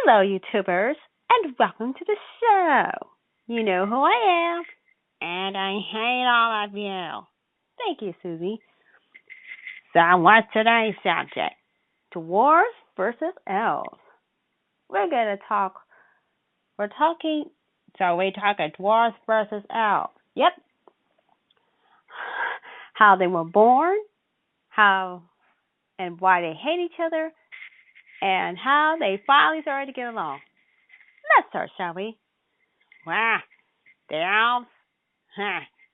Hello, YouTubers, and welcome to the show. You know who I am, and I hate all of you. Thank you, Susie. So, what's today's subject? Dwarves versus Elves. We're talking Dwarves versus Elves. Yep. How they were born, how and why they hate each other, and how they finally started to get along. Let's start, shall we? Wow, the Elves,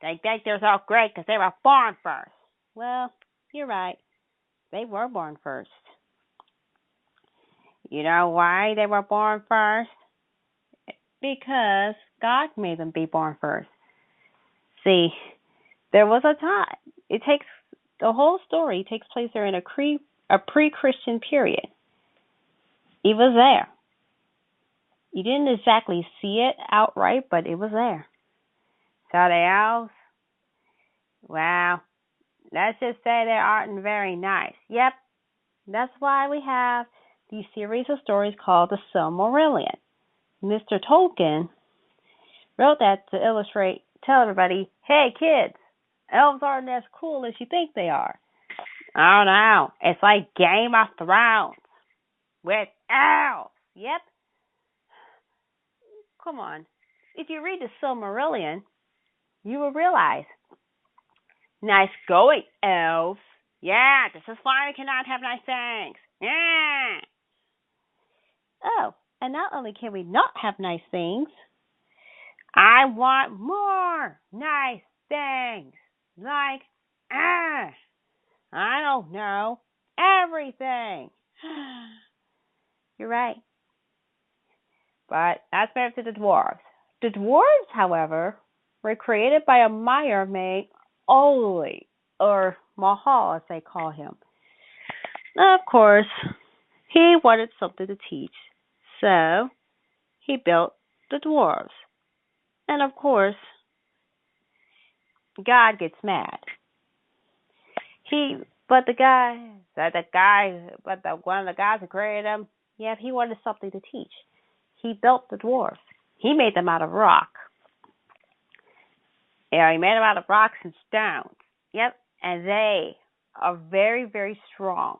they think they're so great because they were born first. Well, you're right. They were born first. You know why they were born first? Because God made them be born first. See, there was a time. The whole story takes place during a pre-Christian period. It was there. You didn't exactly see it outright, but it was there. So the Elves, well, let's just say they aren't very nice. Yep, that's why we have these series of stories called the Silmarillion. Mr. Tolkien wrote that to tell everybody, hey kids, elves aren't as cool as you think they are. Oh no, it's like Game of Thrones with elves. Yep. Come on. If you read the Silmarillion, you will realize. Nice going, elves. Yeah, this is why we cannot have nice things. Yeah. Oh, and not only can we not have nice things, I want more nice things. Like, I don't know, everything. You're right. But let's move to the dwarves. The dwarves, however, were created by a Mire named Oli, or Mahal as they call him. Of course, he wanted something to teach, so he built the dwarves. And of course, God gets mad. One of the guys who created him, yeah, he wanted something to teach. He built the dwarves. He made them out of rock. Yeah, he made them out of rocks and stones. Yep, and they are very, very strong.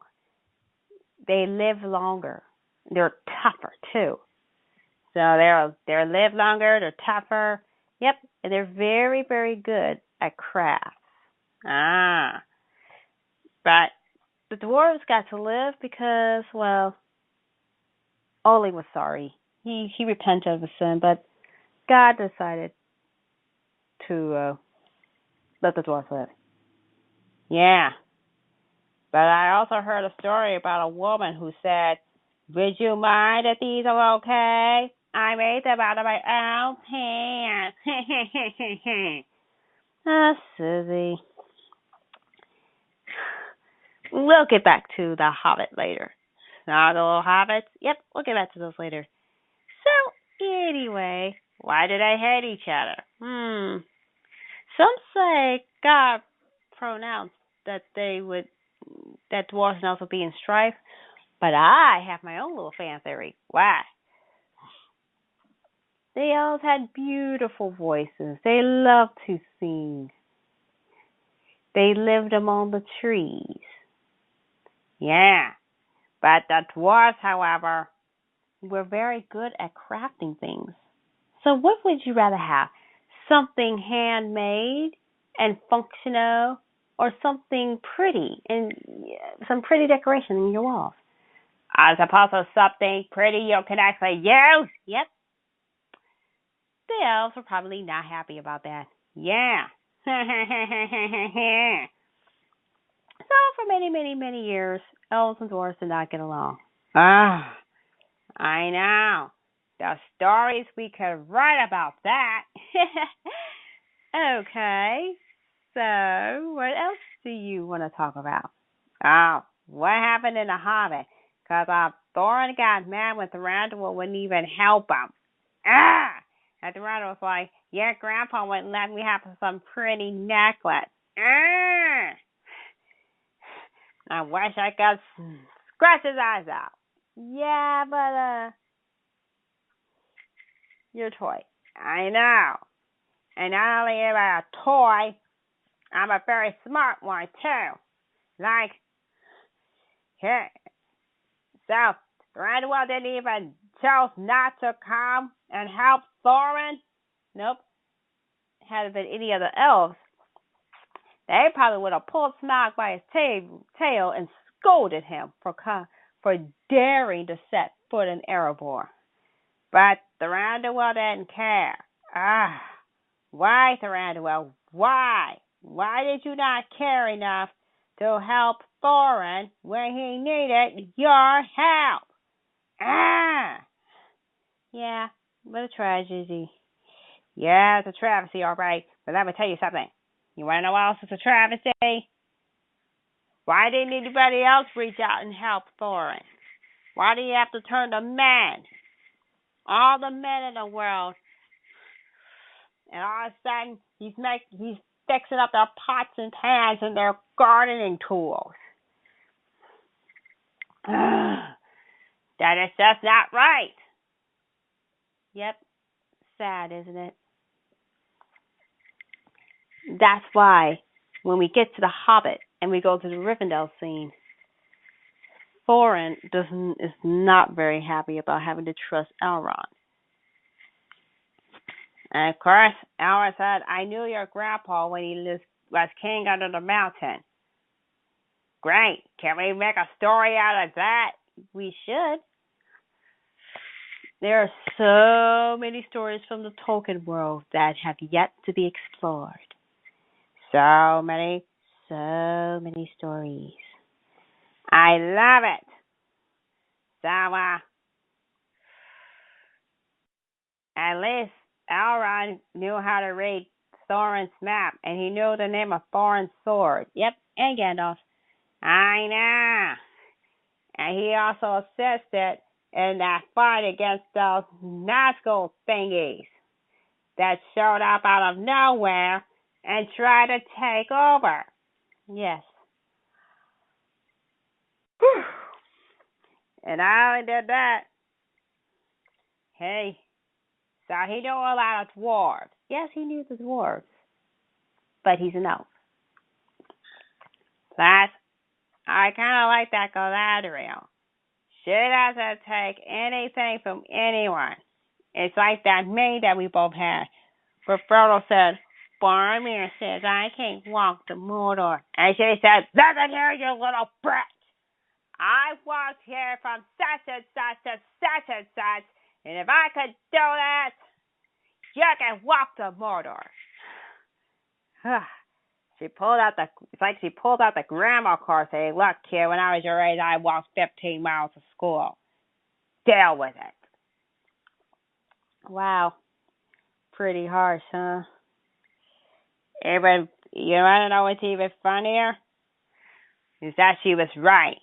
They live longer. They're tougher too. So they live longer. They're tougher. Yep, and they're very, very good at crafts. But the dwarves got to live because, well, Oli was sorry. He repented of his sin, but God decided to let the dwarves live. Yeah. But I also heard a story about a woman who said, would you mind if these are okay? I made them out of my own hands. Susie. We'll get back to the Hobbit later. Not the little hobbits? Yep, we'll get back to those later. So, anyway, why did they hate each other? Some say God pronounced that dwarves and elves would be in strife, but I have my own little fan theory. Why? The elves had beautiful voices. They loved to sing. They lived among the trees. Yeah. But the dwarves, however, were very good at crafting things. So what would you rather have? Something handmade and functional, or something pretty and some pretty decoration in your walls? As opposed to something pretty you can actually use. Yep. The elves were probably not happy about that. Yeah. So for many, many, many years, elves and dwarves did not get along. I know. The stories we could write about that. Okay. So what else do you want to talk about? Oh, what happened in The Hobbit? Because Thorin got mad when Thranduil wouldn't even help him. And Thranduil was like, your grandpa wouldn't let me have some pretty necklace. I wish I could scratch his eyes out. Yeah, but Your toy. I know. And not only am I a toy, I'm a very smart one, too. Like, here. So, Thranduil didn't even chose not to come and help Thorin. Nope. Had it been any of the elves, they probably would have pulled Smaug by his tail and scolded him for daring to set foot in Erebor. But Thranduil didn't care. Why, Thranduil? Why? Why did you not care enough to help Thorin when he needed your help? Yeah, what a tragedy. Yeah, it's a travesty, all right. But let me tell you something. You want to know what else is a travesty? Why didn't anybody else reach out and help Thorin? Why do you have to turn to men? All the men in the world. And all of a sudden, he's fixing up their pots and pans and their gardening tools. That is just not right. Yep. Sad, isn't it? That's why when we get to the Hobbit and we go to the Rivendell scene, Thorin is not very happy about having to trust Elrond. And of course, Elrond said, I knew your grandpa when he was king under the mountain. Great. Can we make a story out of that? We should. There are so many stories from the Tolkien world that have yet to be explored. So many stories. I love it. So, at least Elrond knew how to read Thorin's map, and he knew the name of Thorin's sword. Yep, and Gandalf. I know. And he also assisted in that fight against those Nazgul thingies that showed up out of nowhere and tried to take over. Yes. Whew. And I only did that. Hey, so he knew a lot of dwarves. Yes, he knew the dwarves. But he's an elf. Plus, I kind of like that Galadriel. She doesn't take anything from anyone. It's like that maid that we both had. Where Frodo said, Boromir says I can't walk to Mordor. And she said, listen here, you little brat. I walked here from such and such to such and such. And if I could do that, you can walk to Mordor. She pulled out the grandma card saying, look, kid, when I was your age, I walked 15 miles to school. Deal with it. Wow. Pretty harsh, huh? Even, you want to know what's even funnier? Is that she was right.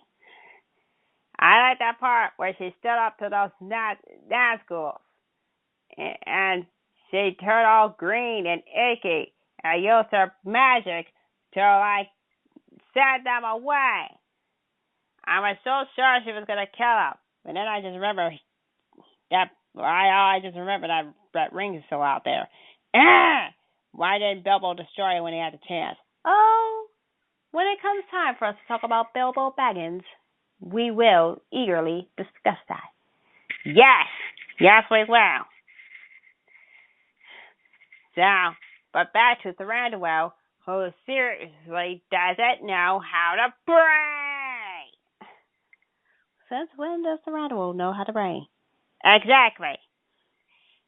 I like that part where she stood up to those Nazgul. And she turned all green and icky. And used her magic to, send them away. I was so sure she was going to kill them. And then I just remember that ring is still out there. Why didn't Bilbo destroy it when he had the chance? Oh, when it comes time for us to talk about Bilbo Baggins, we will eagerly discuss that. Yes, we will. So, but back to Thranduil, who seriously doesn't know how to pray. Since when does Thranduil know how to pray? Exactly.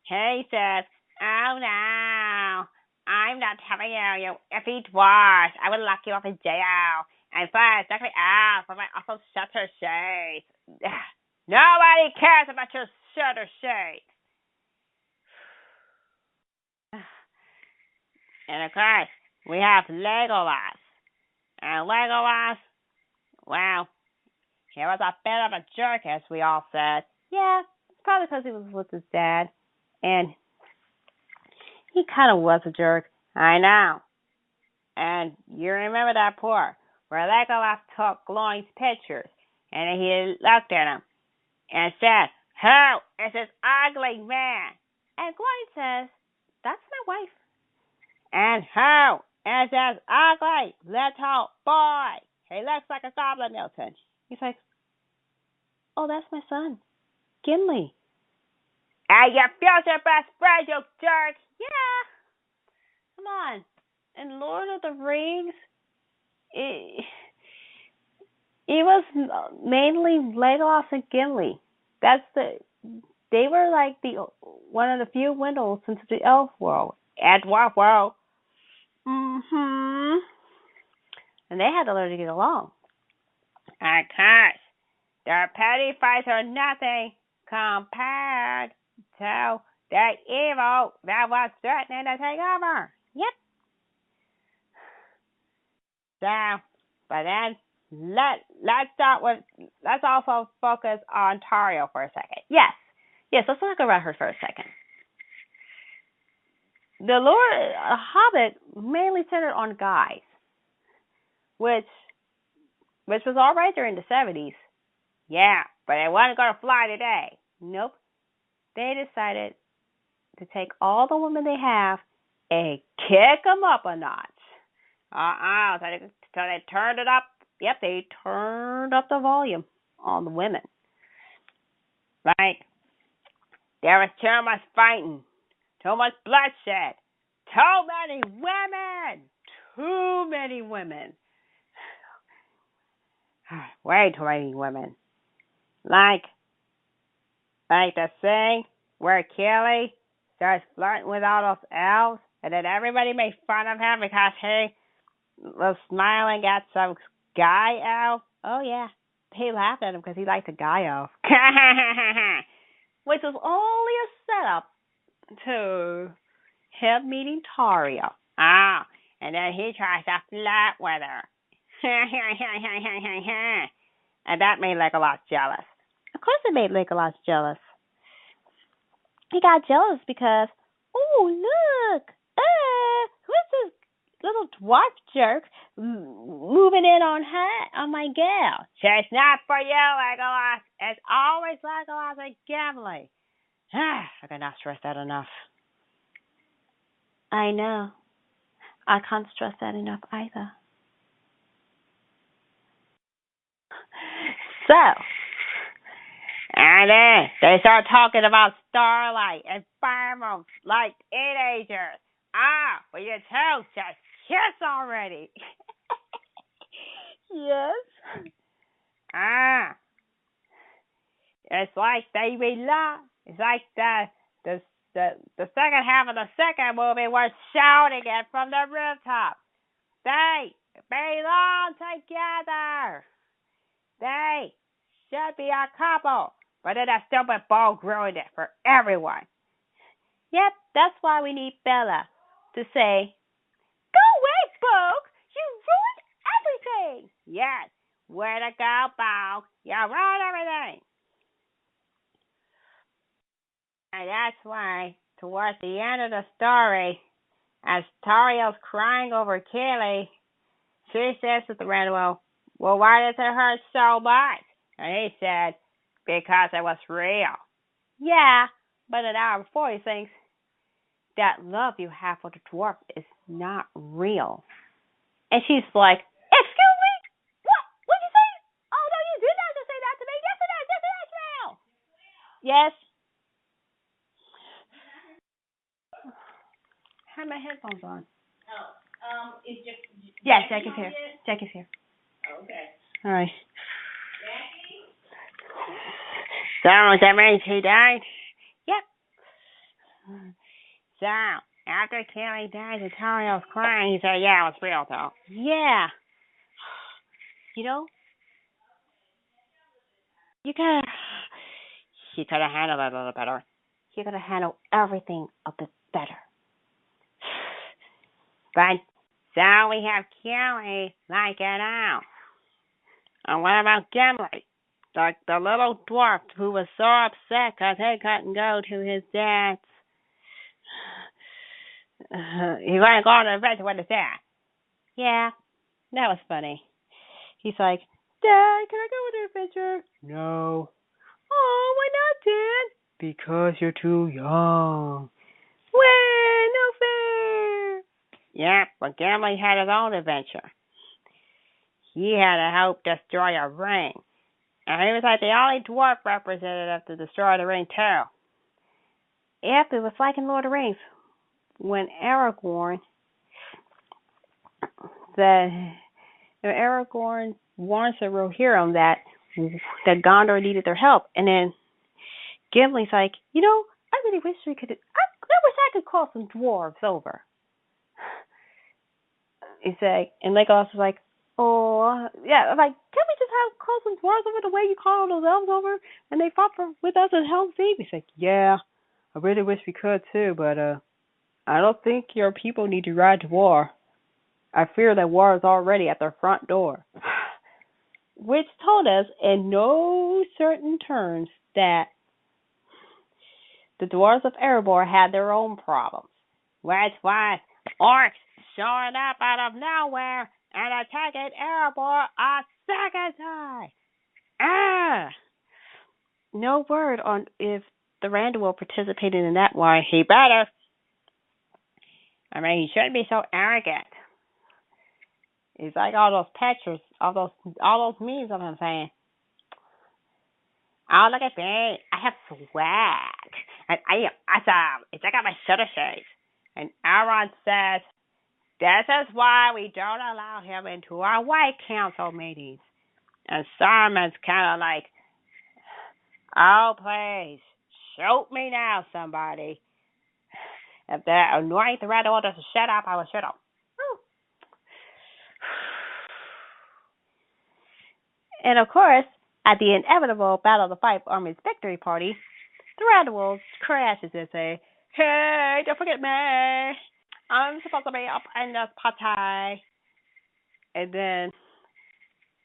He says, oh no, I'm not telling you, you iffy dwarves. I will lock you up in jail. And first, knock me out for my awful shutter shades. Nobody cares about your shutter shades. And of course, we have Legolas. And Legolas, well, he was a bit of a jerk, as we all said. Yeah, it's probably because he was with his dad. And he kind of was a jerk. I know. And you remember that part where Legolas took Glowing's pictures, and he looked at him and said, who is this ugly man? And Glenn says, that's my wife. And who is this ugly little boy? He looks like a goblin, Milton. He's like, oh, that's my son, Gimli. Hey, your future best friend, you jerk. Yeah. Come on. In Lord of the Rings, it was mainly Legolas and Gimli. They were like one of the few windows into the elf world and dwarf world. And they had to learn to get along. Of course, their petty fights are nothing compared to the evil that was threatening to take over. Yep. So, but then let's also focus on Tario for a second. Yes, let's talk about her for a second. The Lord Hobbit mainly centered on guys, which was all right during the 70s. Yeah, but it wasn't going to fly today. Nope. They decided to take all the women they have and kick them up a notch. So they turned it up. Yep, they turned up the volume on the women. Right? There was too much fighting, too much bloodshed, too many women. Too many women. Way too many women. Like the thing where Kelly starts flirting with all those elves, and then everybody made fun of him because he was smiling at some guy elf. Oh, yeah. They laughed at him because he liked a guy elf. Which was only a setup to him meeting Tario. And then he tries to flirt with her. And that made Legolas jealous. Of course it made Legolas jealous. He got jealous because, oh, look, who's this little dwarf jerk moving in on my gal? She's not for you, Legolas. It's always Legolas and Gimli. I cannot stress that enough. I know. I can't stress that enough either. So, and then they start talking about Starlight and pheromones like teenagers. Will you two just kiss already? Yes. It's like they belong. It's like the second half of the second movie was shouting it from the rooftop. They belong together. They should be a couple. But then that stupid ball ruined it for everyone. Yep, that's why we need Bella to say, go away, Bogue. You ruined everything. Yes, way to go, Bogue. You ruined everything. And that's why, towards the end of the story, as Tario's crying over Kelly, she says to the Thranduil, well, why does it hurt so much? And he said, because it was real. Yeah, but an hour before he thinks, that love you have for the dwarf is not real. And she's like, excuse me? What? What'd you say? Oh, no, you did not just say that to me. Yes, it is. Yes, it is real. Yes. I have my headphones on. Is just yes, Jack is here. Jack is here. Okay. All right. So, that means he died? Yep. So, after Kelly died and Tario's crying, he said, yeah, it was real, though. Yeah. You know, she could have handled it a little better. She could have handled everything a bit better. But, so we have Kelly like it out. And what about Gimli? The little dwarf who was so upset because he couldn't go to his dad's. He wasn't going to the adventure with his dad. Yeah, that was funny. He's like, Dad, can I go with the adventure? No. Oh, why not, Dad? because you're too young. Well, no fair. Yeah, but Gimli had his own adventure. He had to help destroy a ring. And he was like the only dwarf representative to destroy the ring too. Yep, it was like in Lord of the Rings when Aragorn warns the Rohirrim that Gondor needed their help, and then Gimli's like, I really wish I wish I could call some dwarves over. He's like, and Legolas was like, oh, yeah, I'm like, can't we just call some dwarves over the way you call those elves over, and they fought with us in Helm's Deep? He's like, yeah, I really wish we could too, but I don't think your people need to ride to war. I fear that war is already at their front door. Which told us in no certain terms that the dwarves of Erebor had their own problems. That's why orcs showing up out of nowhere and attacking Erebor a second time. No word on if the Randuil participated in that war. He better. I mean, he shouldn't be so arrogant. It's like all those pictures, all those memes of him saying, "Oh, look at me! I have swag, and I am awesome. It's like I got my shoulder shades." And Aaron says, "This is why we don't allow him into our White Council meetings." And Saruman's kind of like, "Oh, please, shoot me now, somebody. If that annoying threat order doesn't shut up, I will shut up." And of course, at the inevitable Battle of the Five Armies victory party, the Randuil crashes and say, "Hey, don't forget me. I'm supposed to be up in this party." And then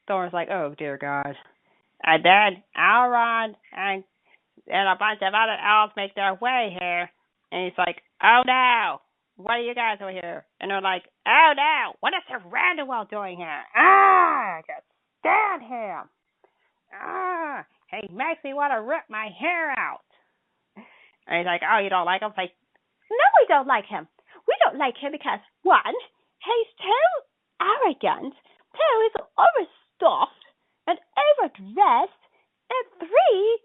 Thor's like, "Oh, dear God." And then Elrond and a bunch of other elves make their way here. And he's like, "Oh, no. What are you guys doing here?" And they're like, "Oh, no. What is the Randuil doing here? I can't stand him. He makes me want to rip my hair out." And he's like, "Oh, you don't like him?" It's like, "No, we don't like him. We don't like him because, one, he's too arrogant, two, he's overstuffed and overdressed, and three,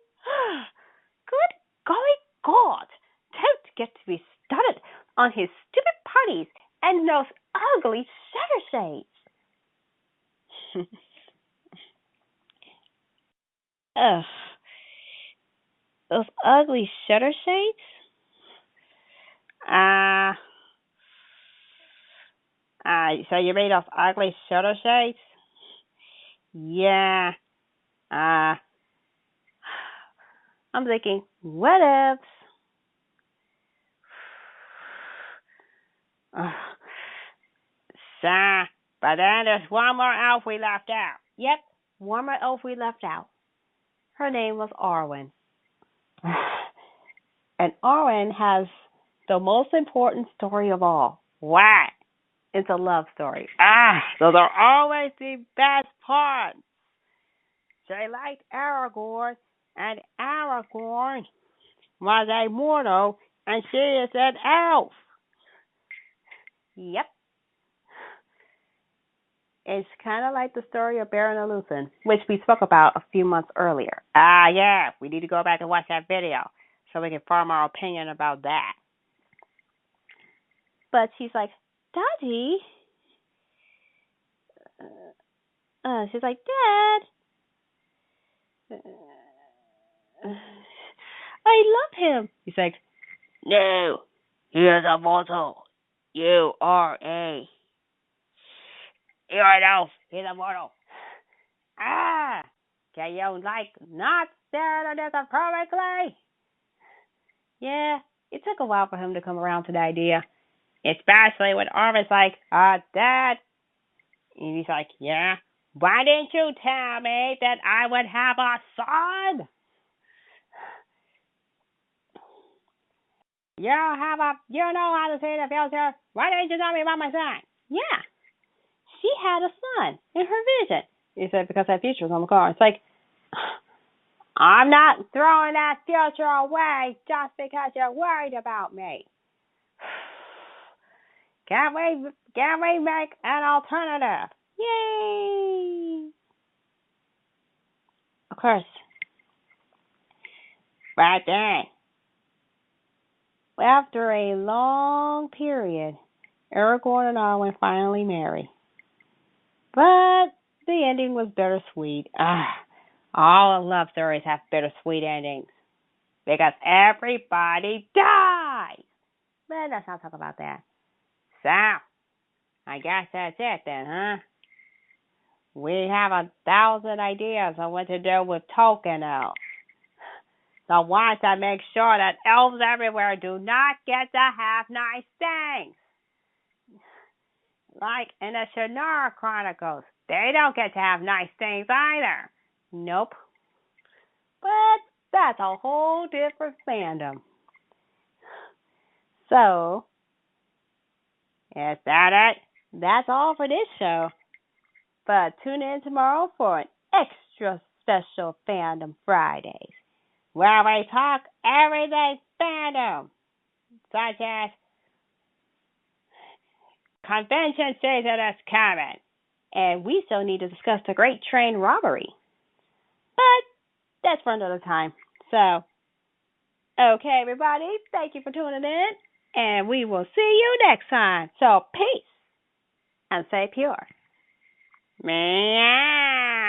good golly God, don't get to be started on his stupid parties and those ugly shutter shades." Ugh. Those ugly shutter shades? So you made those ugly shutter shades? Yeah. I'm thinking, what ifs? But then there's one more elf we left out. Yep, one more elf we left out. Her name was Arwen. And Arwen has the most important story of all. What? It's a love story. Those are always the best parts. She liked Aragorn, and Aragorn was a mortal, and she is an elf. Yep. It's kind of like the story of Baron and Luthen, which we spoke about a few months earlier. Yeah. We need to go back and watch that video so we can form our opinion about that. But she's like, "Daddy." She's like, "Dad, I love him." He's like, "No, he is a mortal. You are a. You're an elf. He's a mortal. Can you not stare at this appropriately?" Yeah, it took a while for him to come around to the idea. Especially when Arwen's like, "Dad." And he's like, "Yeah. Why didn't you tell me that I would have a son? You know how to see the future. Why didn't you tell me about my son?" Yeah. She had a son in her vision. He said, "Because that future was on the car." It's like, I'm not throwing that future away just because you're worried about me. Can't we make an alternative? Yay! Of course. Right then, after a long period, Aragorn and Arwen finally marry. But the ending was bittersweet. All love stories have bittersweet endings. Because everybody dies. But let's not talk about that. So, I guess that's it then, huh? We have 1,000 ideas on what to do with token elves. So want to make sure that elves everywhere do not get to have nice things. Like in the Shannara Chronicles, they don't get to have nice things either. Nope. But that's a whole different fandom. So, is that it? That's all for this show. But tune in tomorrow for an extra special Fandom Fridays, where we talk everything fandom, such as convention season is coming, and we still need to discuss the Great Train Robbery. But that's for another time. So, okay, everybody, thank you for tuning in, and we will see you next time. So, peace and stay pure. Meow.